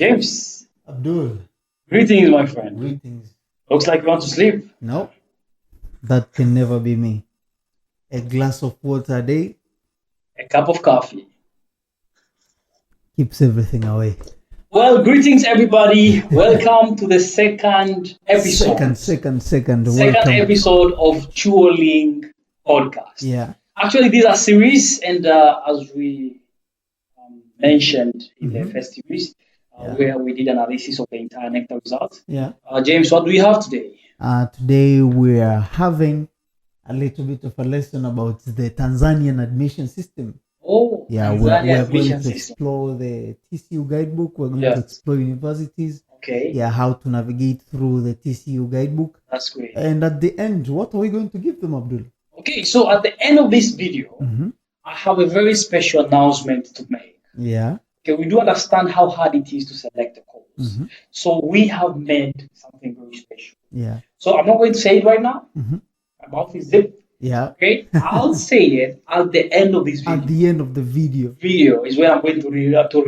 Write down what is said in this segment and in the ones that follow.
James, Abdul, greetings, my friend. greetings. Looks like you want to sleep. No, that can never be me. A glass of water a day A cup of coffee. keeps everything away. Well, greetings, everybody. Welcome to the second episode. Second. Second Welcome. episode of Duoling podcast. Yeah. Actually, these are series, and as we mentioned in the first series, where we did analysis of the entire NECTA results. Yeah. James, what do we have today? Today we are having a little bit of a lesson about the Tanzanian admission system. Oh, Yeah, Tanzania we're going admission to system. explore the TCU guidebook. We're going Yes. to explore universities. Okay, Yeah, how to navigate through the TCU guidebook. that's great. And at the end, what are we going to give them, Abdul? Okay, so at the end of this video, Mm-hmm. I have a very special announcement to make. Yeah. Okay, we do understand how hard it is to select a course. Mm-hmm. So we have made something very special. Yeah. So I'm not going to say it right now. Mm-hmm. My mouth is zipped. Yeah. Okay, I'll say it at the end of this video. At the end of the video. Video is where I'm going to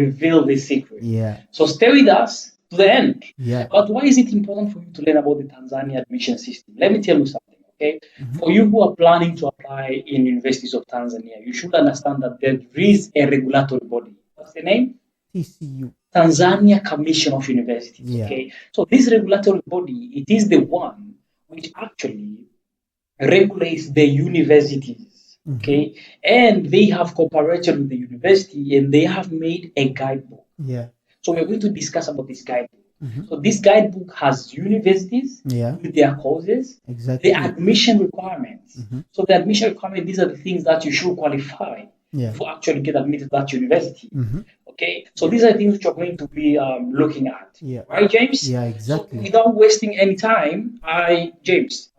reveal the secret. Yeah. So stay with us to the end. Yeah. But why is it important for you to learn about the Tanzania admission system? Let me tell you something, okay? Mm-hmm. For you who are planning to apply in universities of Tanzania, you should understand that there is a regulatory body. What's the name? TCU. Tanzania Commission of Universities, Yeah. okay? So this regulatory body, it is the one which actually regulates the universities, okay? And they have cooperated with the university and they have made a guidebook. Yeah. So we're going to discuss about this guidebook. Mm-hmm. So this guidebook has universities Yeah. with their courses, Exactly. the admission requirements. Mm-hmm. So the admission requirements, these are the things that you should qualify Yeah. to actually get admitted to that university. Mm-hmm. Okay, so these are things which you're going to be looking at. Yeah. Right, James? Yeah, exactly. So without wasting any time, James,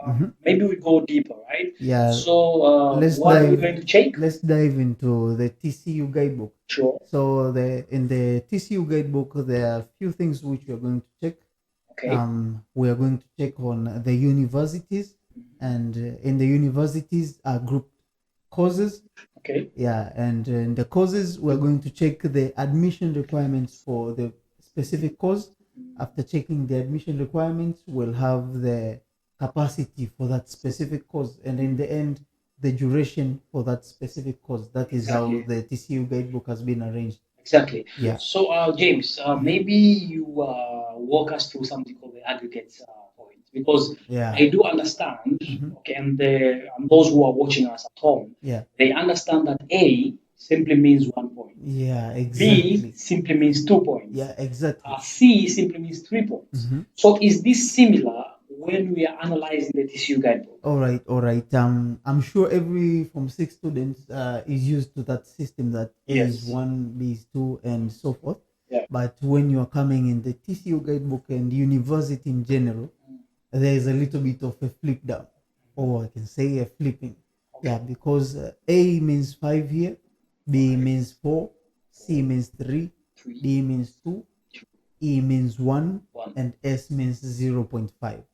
maybe we go deeper, right? Yeah. So Let's what are we dive- going to check? Let's dive into the TCU guidebook. Sure. So in the TCU guidebook, there are a few things which we are going to check. Okay. We are going to check on the universities, and in the universities are grouped courses. Okay. Yeah, and in the courses, we're going to check the admission requirements for the specific course. After checking the admission requirements, we'll have the capacity for that specific course, and in the end, the duration for that specific course. That is Exactly. how the TCU guidebook has been arranged. Exactly. Yeah. So, James, maybe you walk us through something called the aggregate points, because Yeah. I do understand, okay, and those who are watching us at home, Yeah. they understand that A simply means 1 point, Yeah, B exactly. simply means 2 points, Yeah, exactly. C simply means 3 points. So, is this similar when we are analyzing the TCU guidebook? All right. I'm sure every Form 6 student is used to that system, that A is Yes. 1, B is 2, and so forth. Yeah. But when you are coming in the TCU guidebook and university in general, there is a little bit of a flip down, or I can say a flipping. Okay. Yeah, because A means 5 here, B means 4, C means 3, 3, D means 2, E means 1, 1, and S means 0.5. 0.5.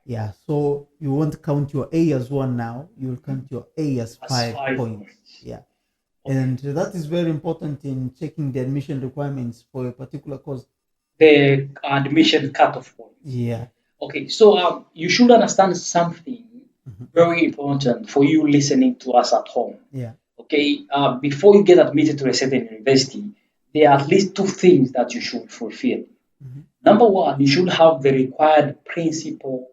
Yeah, so you won't count your A as 1 now, you'll count your A as 5 points. Yeah. And that is very important in checking the admission requirements for a particular course. The admission cutoff point. Yeah. Okay, so you should understand something very important for you listening to us at home. Yeah. Okay, before you get admitted to a certain university, there are at least 2 things that you should fulfill. Number 1, you should have the required principal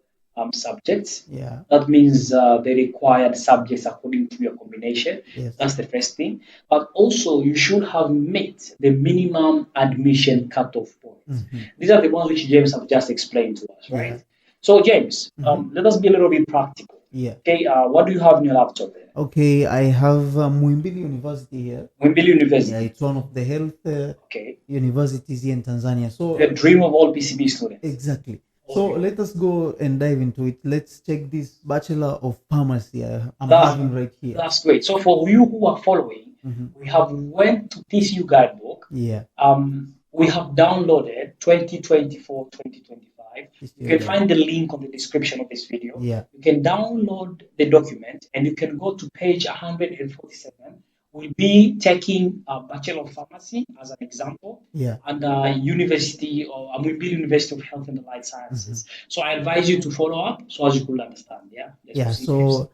subjects. Yeah. That means the required subjects according to your combination. Yes. That's the first thing. But also, you should have met the minimum admission cutoff points. These are the ones which James have just explained to us, right? Yeah. So, James, let us be a little bit practical. Yeah. Okay, what do you have in your laptop there? Okay, I have Muhimbili University here. Wimbledon University. Yeah, it's one of the health Okay, universities here in Tanzania. So the dream of all PCB students. exactly. So Okay. let us go and dive into it. Let's check this Bachelor of Pharmacy I'm That- having right here. That's great. So, for you who are following, we have went to TCU guidebook. Yeah. We have downloaded 2024-2025. You can find the link on the description of this video. Yeah. You can download the document and you can go to page 147 will be taking a Bachelor of Pharmacy as an example, Yeah. and University or Muimbili University of Health and Allied Sciences. So I advise you to follow up so as you could understand. Yeah. Let's Yeah. proceed, So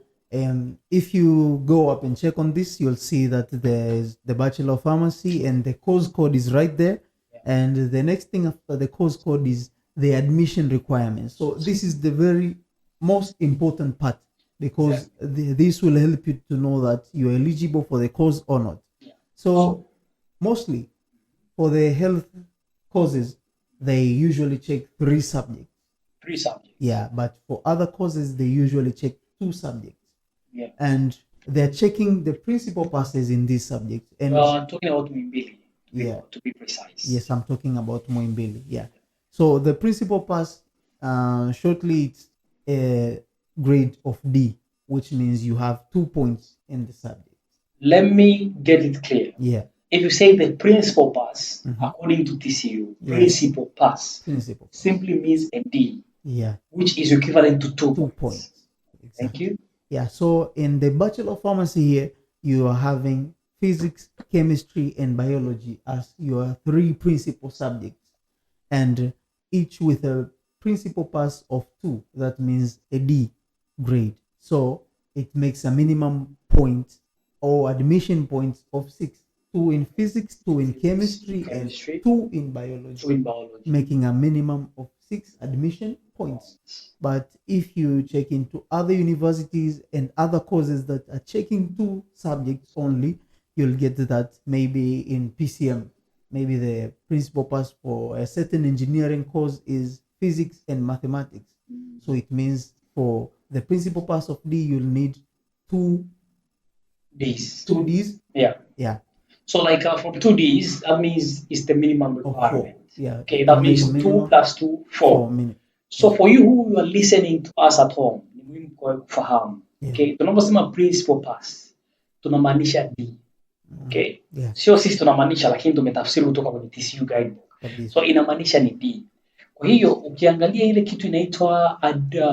if you go up and check on this, you'll see that there's the Bachelor of Pharmacy and the course code is right there. And the next thing after the course code is the admission requirements. So this is the very most important part, because this will help you to know that you're eligible for the course or not. So mostly for the health courses, they usually check 3 subjects. 3 subjects. Yeah, but for other courses, they usually check 2 subjects. Yeah. And they're checking the principal passes in these subjects. And talking about Muimbili, to be precise. Yes, I'm talking about Muimbili. Yeah. So the principal pass, shortly, it's a grade of D, which means you have 2 points in the subject. Let me get it clear. Yeah. If you say the principal pass, according to TCU, principal pass simply means a D. Yeah. Which is equivalent to 2 points. Exactly. Thank you. Yeah. So in the Bachelor of Pharmacy here, you are having physics, chemistry, and biology as your 3 principal subjects, and each with a principal pass of 2. That means a D grade. So it makes a minimum point or admission points of 6. 2 in physics, 2 in chemistry, and 2 in biology, making a minimum of 6 admission points. But if you check into other universities and other courses that are checking 2 subjects only, you'll get that maybe in PCM, maybe the principal pass for a certain engineering course is physics and mathematics. So it means for the principal pass of D, you'll need 2 Ds. 2 Ds. Yeah. Yeah. So like from 2 Ds, that means it's the minimum requirement. Yeah. Okay, that means 2 plus 2, 4. So for you who are listening to us at home, ni muhimu kwa kufahamu. Okay, tunaposema principal pass, tunamaanisha D. Okay? Sio sisi tunamaanisha, lakini tumetafsiri kutoka kwenye TCU guidebook. So inamaanisha ni D. Kwa hiyo ukiangalia ile kitu inaitwa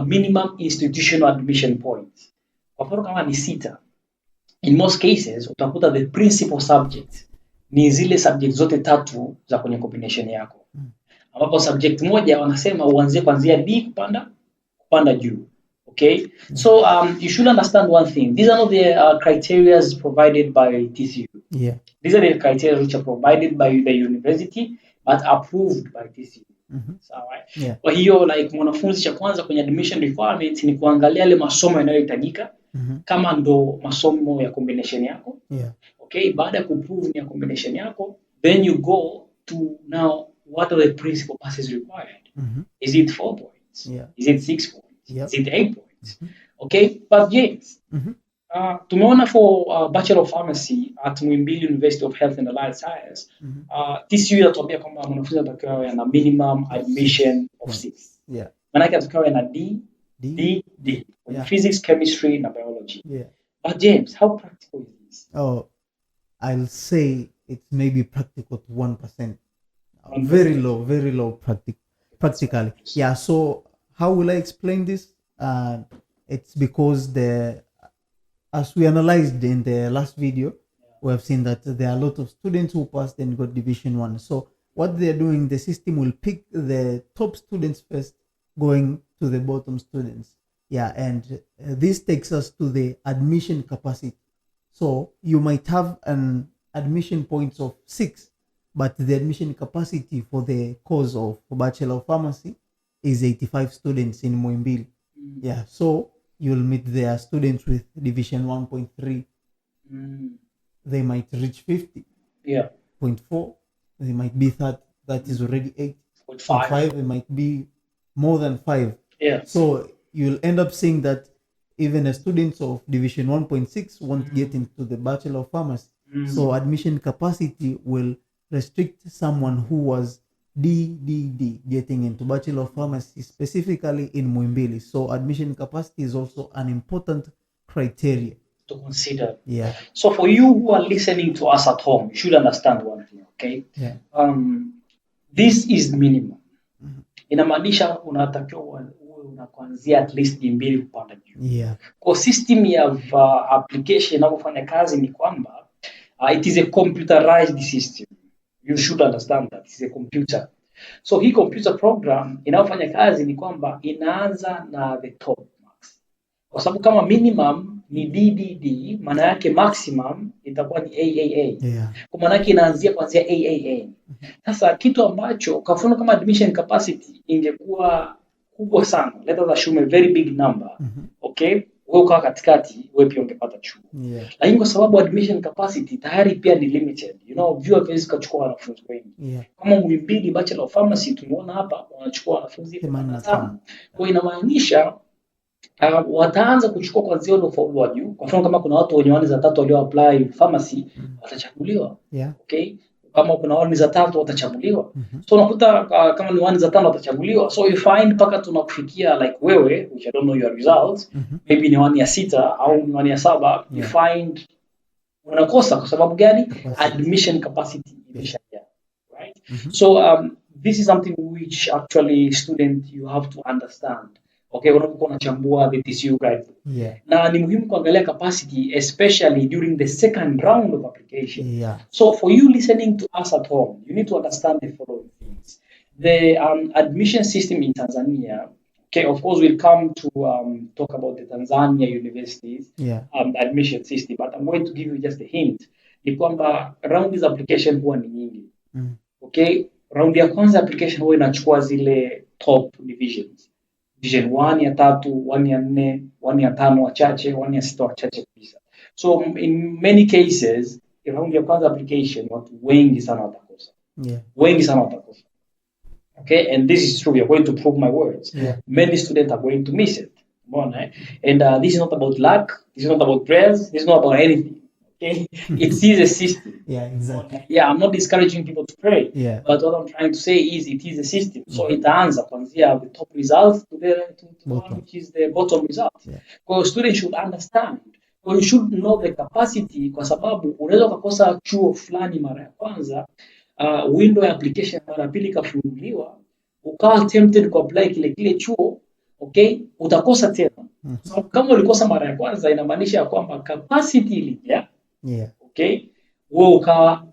minimum institutional admission points. Kwa mfano kama ni 6. In most cases utakuta the principal subject ni zile subject zote 3 za kwenye combination yako. Ambapo subject moja wanasema uanzie kuanzia D kupanda juu. Okay? So you should understand one thing. These are not the criteria provided by TCU. Yeah. These are the criteria which are provided by the university but approved by TCU. Sawa. Yeah. Kwa hiyo like mwanafunzi cha kwanza kwenye admission requirements ni kuangalia yale masomo yanayohitajika kama ndo masomo ya combination yako. Yeah. Okay, baada ya kuprove ya combination yako, then you go to now what are the principal passes required? Is it 4 points? Yeah. Is it 6 points? Yep. Is it 8 points? Okay, but James, tumeona for Bachelor of Pharmacy at Muimbili University of Health and Allied Science, TCU inatuambia kwamba mwanafunzi anatakiwa awe na minimum admission of 6. Yeah. Maana yake anatakiwa awe na D. Yeah. Physics, chemistry, and biology. Yeah. But James, how practical is this? Oh, I'll say it's maybe practical to 1%. Very low practically. Yeah. So how will I explain this? It's because as we analyzed in the last video, we have seen that there are a lot of students who passed and got division 1. So what they're doing, the system will pick the top students first, going to the bottom students. Yeah, and this takes us to the admission capacity. So you might have an admission points of 6, but the admission capacity for the course of Bachelor of Pharmacy is 85 students in Muimbili. Yeah, so you'll meet their students with division 1.3. They might reach 50. Yeah. 0.4. They might be that is already 8.5. It might be more than 5. Yeah. So you'll end up seeing that even a student of division 1.6 won't get into the Bachelor of Pharmacy. So admission capacity will restrict someone who was D getting into Bachelor of Pharmacy, specifically in Muimbili. So admission capacity is also an important criteria to consider. Yeah. So for you who are listening to us at home, you should understand one thing, okay? Yeah. This is minimum. Inamaanisha unatakiwa uwe unakuanzia at least D2 kupanda juu. Yeah. Kwa system ya application inapofanya kazi ni kwamba It is a computerized system. You should understand that it's a computer. So hii computer program inayofanya kazi ni kwamba inaanza na the top marks. Kwa sababu kama minimum ni DDD, maana yake maximum itakuwa ni AAA. Yeah. Kwa maana yake inaanzia kuanzia AAA. Sasa kitu ambacho kwa mfano kama admission capacity ingekuwa kubwa sana, let us assume a very big number. Okay? Wewe ukawa katikati, wewe pia ungepata chuo. Yeah. Lakini kwa sababu admission capacity tayari pia ni limited. You know, vyuo haviwezi kuchukua wanafunzi wengi. Yeah. Kama Muhimbili Bachelor of Pharmacy tumeona hapa wanachukua wanafunzi 85. Kwa hiyo inamaanisha wataanza kuchukua kuanzia ile ufaulu wa juu. Kwa mfano kama kuna watu wenye 1 za 3 walio apply pharmacy watachaguliwa. Yeah. Okay? Kama kuna 1 za 3 watachaguliwa. So unakuta kama ni 1 za 5 watachaguliwa. So you find paka tunakufikia like wewe, which I don't know your results, maybe ni 1 ya 6 au ni 1 ya 7, you find unakosa kwa sababu gani? Admission capacity imeshajaa. Right? So this is something which actually student you have to understand. Okay, unapokuwa unachambua the TCU guidebook. Yeah. Na ni muhimu kuangalia capacity especially during the second round of application. Yeah. So for you listening to us at home, you need to understand the following things. The admission system in Tanzania, okay, of course we'll come to talk about the Tanzania Universities admission system, but I'm going to give you just a hint. Ni kwamba round is application huwa ni nyingi. Okay, round ya kwanza application huwa inachukua zile top divisions. Division 1 ya 3, 1 ya 4, 1 ya 5 wachache, 1 ya 6 wachache kabisa. So in many cases, round ya kwanza application watu wengi sana watakosa. Yeah. Wengi sana watakosa. Okay, and this is true. We are going to prove my words. Yeah. Many students are going to miss it. And this is not about luck. This is not about prayers. This is not about anything. Okay, it is a system. Yeah, exactly. Yeah, I'm not discouraging people to pray. Yeah. But what I'm trying to say is it is a system. So itaanza kuanzia the top results to the one which is the bottom result. Yeah. So students should understand. So you should know the capacity kwa sababu unaweza kukosa chuo fulani mara ya kwanza, window ya application mara pili kafunguliwa, ukawa tempted ku apply kile chuo, okay? Utakosa tena. So kama ulikosa mara ya kwanza inamaanisha kwamba capacity ilijaa. Yeah. Okay? Wewe ukawa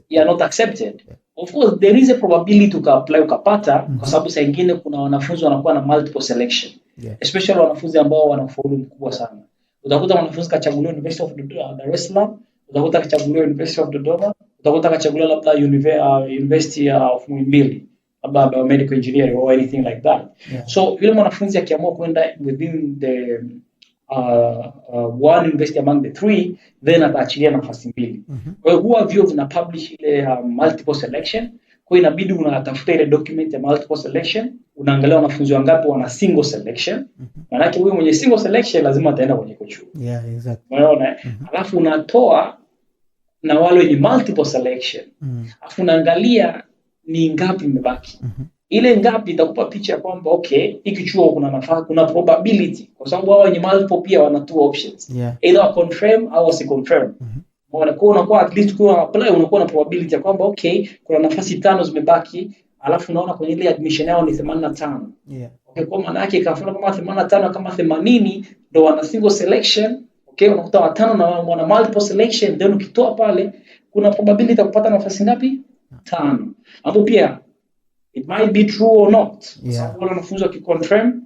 not accepted. Yeah. Of course there is a probability to apply ukapata kwa sababu saa nyingine kuna wanafunzi wanakuwa na multiple selection. Yeah. Especially wanafunzi ambao wana ufaulu mkubwa sana. Utakuta mwanafunzi kachaguliwa University of Dar es Salaam, utakuta kachaguliwa University of Dodoma, utakuta kachaguliwa labda University of Muhimbili, labda biomedical engineering or anything like that. Yeah. So yule mwanafunzi akiamua kwenda within the one university among the 3, then ataachilia nafasi mbili. Kwa hiyo huwa vyuo vina publish ile multiple selection. Kwa hiyo inabidi unatafuta ile document ya multiple selection, unaangalia wanafunzi wangapi wana single selection. Maana yake huyu mwenye single selection lazima ataenda kwenye chuo. Yeah, exactly. Unaona? Alafu unatoa na wale wenye multiple selection. Alafu unaangalia ni ngapi imebaki. Ile ngapi itakupa picha kwamba okay, hiki chuo kuna nafasi, kuna probability kwa sababu wao wenye multiple pia wana two options. Yeah. Either confirm au si confirm. Unakuwa at least kwa apply unakuwa na probability ya kwamba okay, kuna nafasi 5 zimebaki, alafu unaona kwenye ile admission yao ni 85. Yeah. Okay, kwa maana yake kafuna kama 85 kama 80 ndio wana single selection. Okay, unakuta watano na wana multiple selection, then ukitoa pale kuna probability ya kupata nafasi ngapi? 5. Hapo pia it might be true or not. Yeah. So wanafunzi wakiconfirm,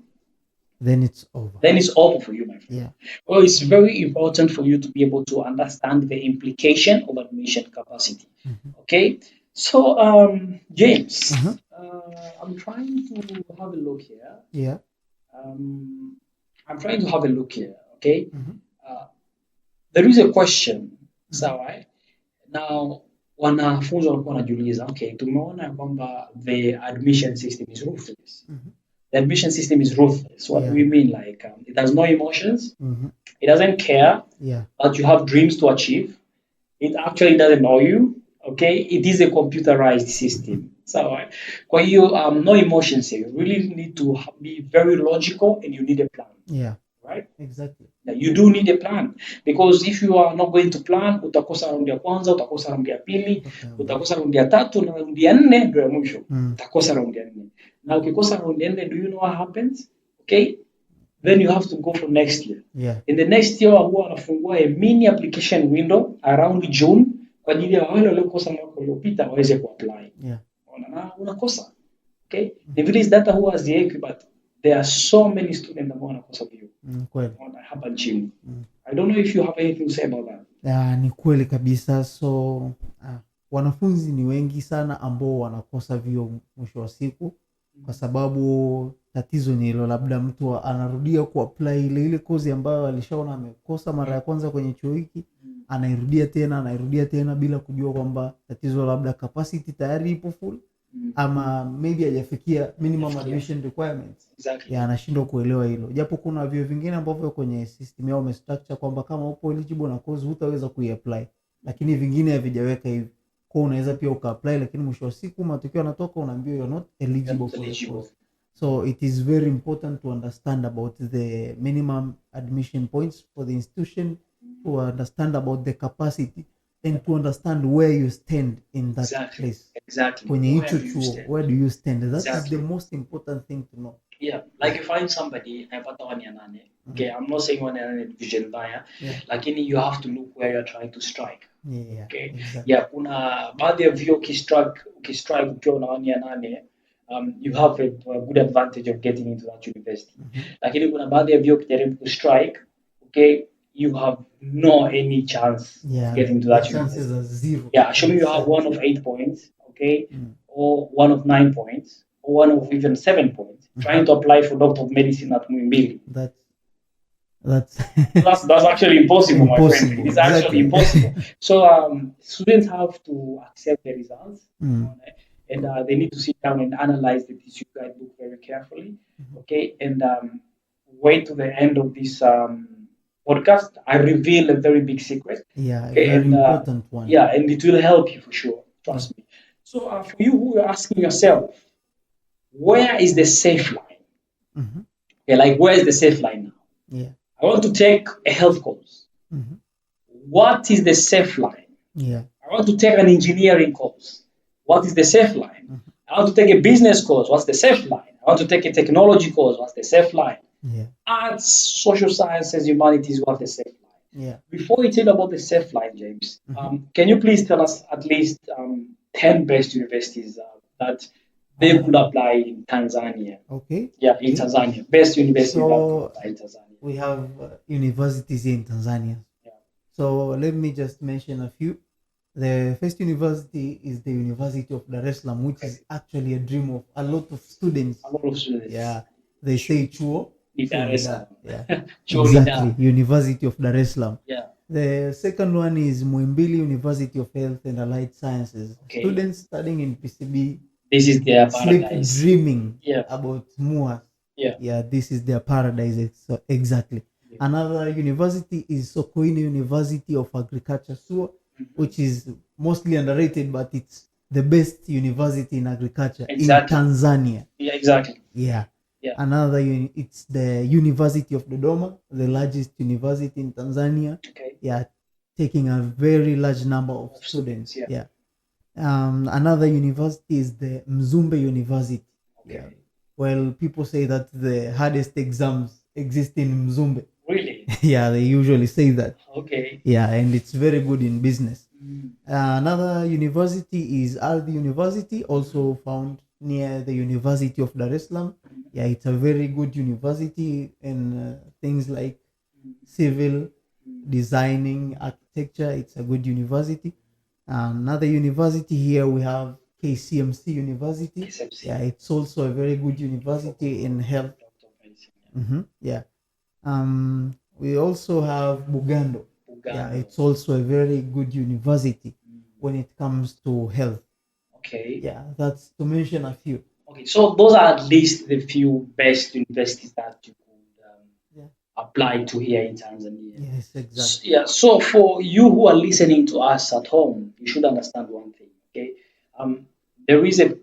then it's over. Then it's over for you, my friend. Yeah. Well, it's very important for you to be able to understand the implication of admission capacity. Okay, so James, I'm trying to have a look here. Yeah. I'm trying to have a look here. Okay. There is a question. Sawa. Now, wanafunzi walikuwa wanajiuliza, okay, tumeona kwamba the admission system is ruthless. The admission system is ruthless. What do we mean? Like, it has no emotions. It doesn't care that you have dreams to achieve. It actually doesn't know you. Okay, it is a computerized system. So, kwa hiyo, no emotions here. You really need to be very logical and you need a plan. Yeah. Right? Exactly. Now, you do need a plan because if you are not going to plan, utakosa raundi ya kwanza, utakosa raundi ya pili, utakosa raundi ya 3 na raundi ya 4 ndio ya mwisho. Utakosa raundi ya 4. Na ukikosa raundi ya 4, do you know what happens? Okay? then you have to go for next year. Yeah. In the next year huwa wanafungua a mini application window around June kwa ajili ya wale waliokosa mwaka uliopita waweze kuapply. Yeah. Na unakosa. Okay? The village data huwa haziwekwi, but there are so many students ambao wanakosa view. Kweli. Hapa nchini. I don't know if you have anything to say about that. Ni kweli kabisa. So wanafunzi ni wengi sana ambao wanakosa vio mwisho wa siku, kwa sababu tatizo ni hilo, labda mtu anarudia kuapply ile kozi ambayo alishaona amekosa mara ya kwanza kwenye chuo hiki, anairudia tena bila kujua kwamba tatizo labda capacity tayari ipo full, ama maybe hajafikia minimum admission requirements. Exactly. Anashindwa kuelewa hilo. Japo kuna vio vingine ambavyo kwenye system yao umestructure kwamba kama upo eligible na course hutaweza kuiapply, lakini vingine havijaweka hivi. Kwa unaweza pia ukaapply, lakini mwisho wa siku matokeo yanatoka unaambiwa you're not eligible for the course. So it is very important to understand about the minimum admission points for the institution, to understand about the capacity, and to understand where you stand in that place. Exactly. Kwenye hicho chuo, where do you stand? That is the most important thing to know. Yeah, like you find somebody anapata 1-8. Okay, I'm not saying 1-8 division mbaya, lakini you have to look where you're trying to strike. Yeah, okay. Exactly. Yeah, kuna baadhi ya vio ukistrike ukiwa na 1-8, you have a good advantage of getting into that university. Lakini kuna baadhi ya vio ukijaribu kustrike, okay, you have no any chance of getting to that university. Chances are zero. Yeah, assuming you have 1 of 8 points, okay, or 1 of 9 points, or 1 of even 7 points, trying to apply for Doctor of Medicine at Muimbili. That's actually impossible, my friend. It is actually impossible. So students have to accept the results, and they need to sit down and analyze the TCU guidebook very carefully, okay, and wait to the end of this podcast. I reveal a very big secret. Yeah, okay, a very important one. Yeah, and it will help you for sure. Trust me. So for you who are asking yourself, where is the safe line? Okay, like where is the safe line now? Yeah. I want to take a health course. What is the safe line? Yeah. I want to take an engineering course. What is the safe line? I want to take a business course. What's the safe line? I want to take a technology course. What's the safe line? Yeah. Arts, social sciences, humanities, what's the safe line? Yeah. Before we tell about the safe line, James, can you please tell us at least 10 best universities that they could apply in Tanzania? Okay. Yeah, in Tanzania. Best universities in Tanzania. We have universities in Tanzania. Yeah. So let me just mention a few. The first university is the University of Dar es Salaam, which is actually a dream of a lot of students. A lot of students. Yeah. They say Chuo. Dar es Salaam. Yeah. Exactly. University of Dar es Salaam. Yeah. The second one is Muimbili University of Health and Allied Sciences. Okay. Students studying in PCB. This is their paradise. Sleep dreaming about MUA. Yeah, this is their paradise. So exactly. Yeah. Another university is Sokoine University of Agriculture, which is mostly underrated, but it's the best university in agriculture in Tanzania. Yeah, exactly. Yeah. Another it's the University of Dodoma, the largest university in Tanzania. Okay. Yeah, taking a very large number of students. Yeah. Another university is the Mzumbe University. Okay. Yeah. Well, people say that the hardest exams exist in Mzumbe. Really? Yeah, they usually say that. Okay. Yeah, and it's very good in business. Another university is Aldi University, also found near the University of Dar es Salaam. Yeah, it's a very good university in things like civil, designing, architecture. It's a good university. Another university here we have KCMC University. Yeah, it's also a very good university in health. Yeah. We also have Bugando. Yeah, it's also a very good university when it comes to health. Okay. Yeah, that's to mention a few. Okay, so those are at least the few best universities that you could apply to here in Tanzania. Yes, exactly. Yeah, so for you who are listening to us at home, you should understand one thing. Okay, there is a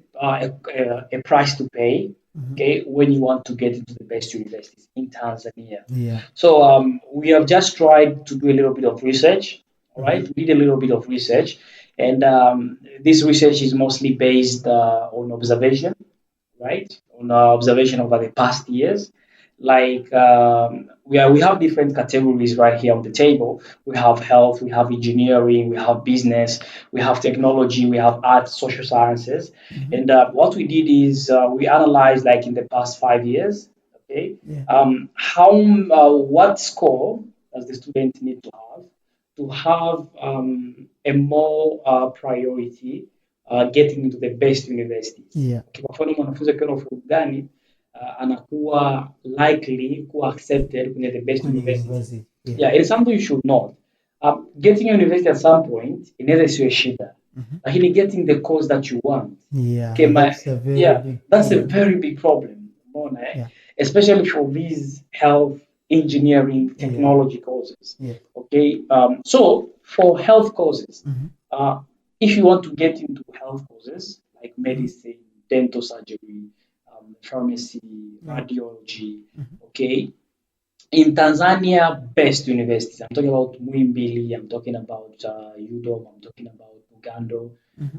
price to pay. Okay, when you want to get into the best universities in Tanzania. Yeah. So we have just tried to do a little bit of research. All right, we did a little bit of research, and this research is mostly based on observation, right? On observation over the past years. like we have different categories right here on the table. We have health, we have engineering, we have business, we have technology, we have arts, social sciences. And what we did is we analyzed like in the past 5 years, okay, Yeah. how what score does the student need to have a more priority getting into the best universities. Yeah. Okay, kwa mfano mwanafunzi akiwa na ufaulu gani anakuwa likely kuwa accepted kwenye the best Kwenye university. university. Yeah. Yeah, it's something you should know. Getting a university at some point inaweza isiwe shida, lakini getting the course that you want, Yeah. okay, That's a very big that's a problem. very big problem. Umeona, Yeah. especially for these health, engineering, technology courses. Yeah. Okay, so for health courses, if you want to get into health courses like medicine, dental surgery, pharmacy, radiology, okay, in Tanzania, best universities. I'm talking about Muimbili, I'm talking about UDOM, I'm talking about Ugando.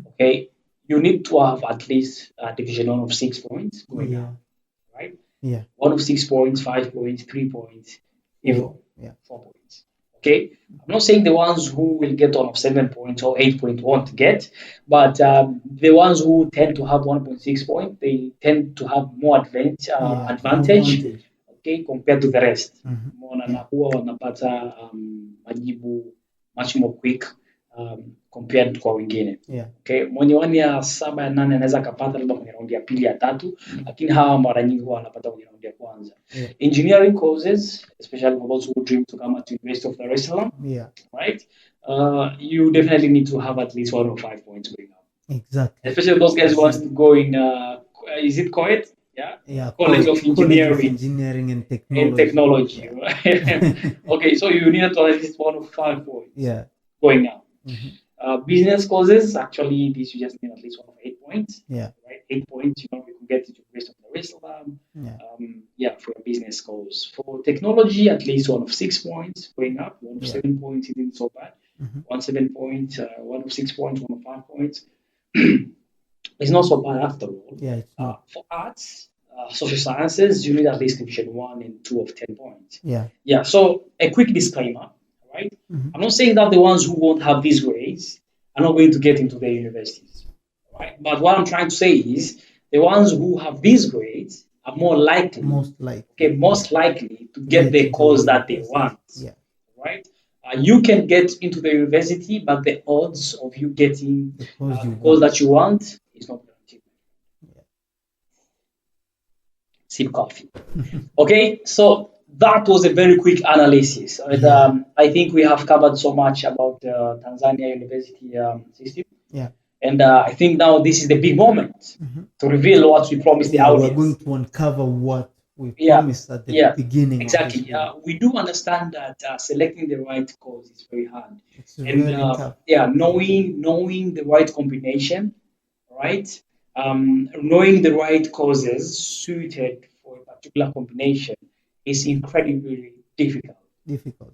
Okay, you need to have at least a division 1 of 6 points going up, right? Yeah. 1 of 6 points, 5 points, 3 points, even 4 points. Okay, I'm not saying the ones who will get 1 of 7 points or 8 points won't get, but the ones who tend to have 1.6 points, they tend to have more advantage, okay, compared to the rest. Umeona, na huwa wanapata majibu much more quick compared kwa wengine. Okay, mwenye 1 ya 7 ya 8 anaweza akapata labda kwenye raundi ya pili ya tatu, lakini hawa mara nyingi huwa wanapata kwenye raundi ya kwanza. Engineering courses, especially for those who dream to come at University of Dar es Salaam, right? You definitely need to have at least 1 or 5 points going up. Exactly. Especially those guys who want to go in, is it COET? Yeah. College of Engineering and Technology. Okay, so you need to at least 1 or 5 points. Yeah. Going up. Business courses, actually, this you just need at least 1 of 8 points. Yeah. Right, 8 points. You know, you can get to University of Dar es Salaam. For a business course. For technology, at least 1 of 6 points going up. 1 of 7 points isn't so bad. 1 7 points, 1 of 6 points, 1 of 5 points. It's not so bad after all. Yeah, it's not. For arts, social sciences, you need at least division 1 and 2 of 10 points. Yeah. So a quick disclaimer, right? I'm not saying that the ones who won't have these grades are not going to get into their universities, right? But what I'm trying to say is the ones who have these grades are most likely to get the course that they want. Right? You can get into the university, but the odds of you getting the course that you want is not guaranteed. Sip coffee. Okay, so that was a very quick analysis. And, I think we have covered so much about the Tanzania University system. And I think now this is the big moment to reveal what we promised the audience. We're going to uncover what we promised at the beginning. Exactly. We do understand that selecting the right course is very hard. It's very tough. Knowing the right combination, right? Knowing the right courses suited for a particular combination is incredibly difficult.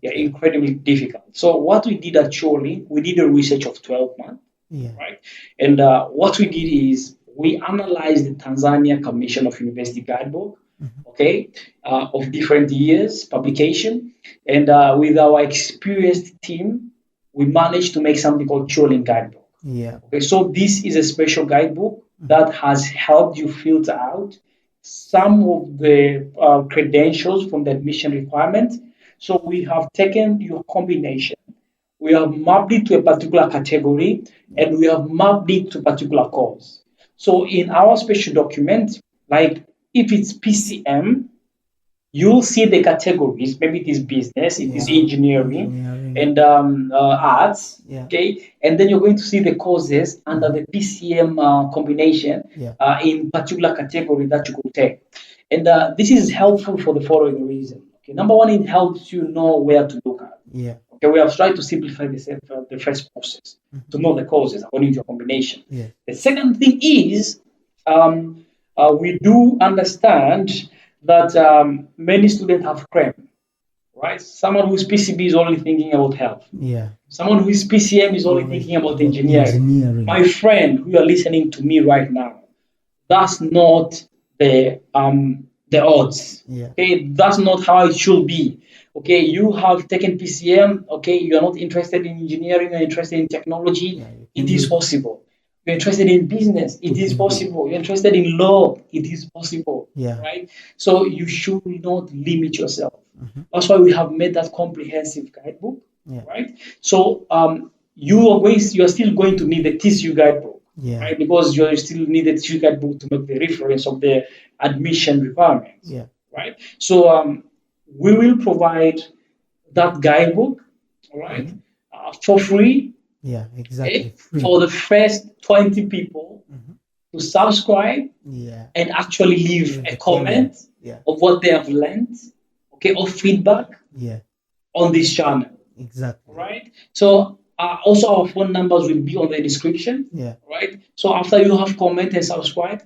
Incredibly difficult. So what we did actually, we did a research of 12 months. Right? And what we did is we analyzed the Tanzania Commission of University Guidebook, okay, of different years publication, and with our experienced team, we managed to make something called Trolling Guidebook. Okay, so this is a special guidebook that has helped you filter out some of the credentials from the admission requirement. So we have taken your combination, we have mapped it to a particular category, and we have mapped it to a particular course. So in our special document, like if it's PCM, you'll see the categories. Maybe it is business, it is engineering, and arts. Okay, and then you're going to see the courses under the PCM combination in particular category that you could take. And this is helpful for the following reason. Okay, number one, it helps you know where to look at. Okay, we have tried to simplify the first process to know the causes according to your combination. The second thing is we do understand that many students have CREM, right? Someone who is PCB is only thinking about health. Someone who is PCM is only thinking about engineering. My friend who are listening to me right now, that's not the the odds. Yeah. Okay, that's not how it should be. Okay, you have taken PCM. Okay, you are not interested in engineering. You're interested in technology. Yeah, you It can is do possible. You're interested in business. It you is can do possible. You're interested in law. It is possible. Yeah. Right. So you should not limit yourself. Mhm. That's why we have made that comprehensive guidebook. Yeah. Right. So you are still going to need the TCU guidebook. Yeah. Right, because you still need the TCU guidebook to make the reference of the admission requirements. Yeah. Right. So we will provide that guidebook, all right, Mhm. for free, Yeah, exactly. okay, Free. for the first 20 people Mhm. to subscribe Yeah. and actually leave Leave a the comment. comment Yeah. of what they have learned, okay, or feedback Yeah. on this channel, all Exactly. right? So also our phone numbers will be on the description, Yeah. right? So after you have comment and subscribe,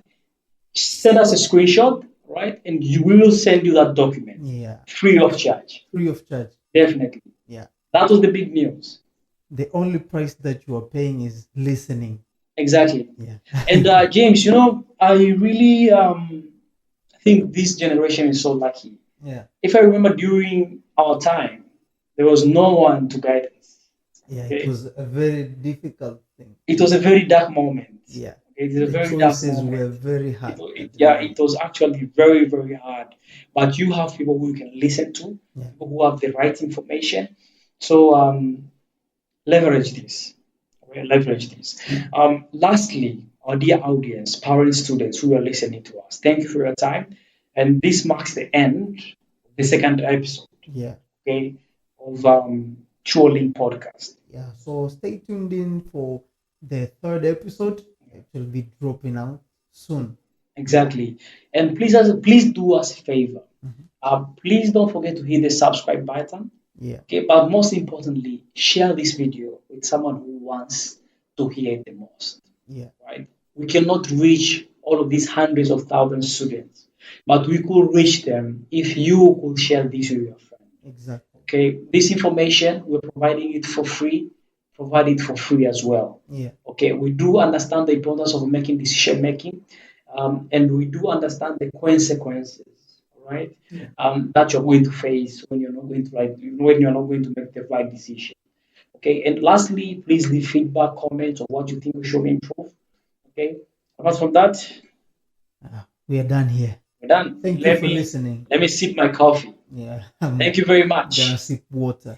send us a screenshot, right? And we will send you that document Yeah. free of charge, Free of charge. definitely. Yeah. That was the big news. The only price that you are paying is listening. Exactly. Yeah. And James, I really think this generation is so lucky. Yeah. If I remember during our time, there was no one to guide us. Yeah. It Okay? was a very difficult thing. It was a very dark moment. Yeah. Okay? It is a The very dark choices moment. were very hard at the Yeah, moment. it was actually very, very hard. But you have people who you can listen to, Yeah. people who have the right information. So leverage this. Okay, leverage this. Lastly, our dear audience, parents, students who are listening to us, thank you for your time. And this marks the end of the second episode, Yeah. okay, of Trolling Podcast. Yeah. So stay tuned in for the third episode. It will be dropping out soon. Exactly. And please do us a favor. Mhm. Please don't forget to hit the subscribe button. Yeah. Okay, but most importantly, share this video with someone who wants to hear it the most. Yeah. Right? We cannot reach all of these hundreds of thousands of students, but we could reach them if you could share this with your friend. Exactly. Okay, this information we're providing it for free, provide it for free as well. Yeah. Okay, we do understand the importance of making decision making, and we do understand the consequences, right? Yeah. That you're going to face when you're not going to make the right decision. Okay, and lastly, please leave feedback, comments on what you think we should improve. Okay, apart from that, We are done here. we're done. Thank you for listening. Let me sip my coffee. Yeah. Thank you very I'm gonna much. sip water.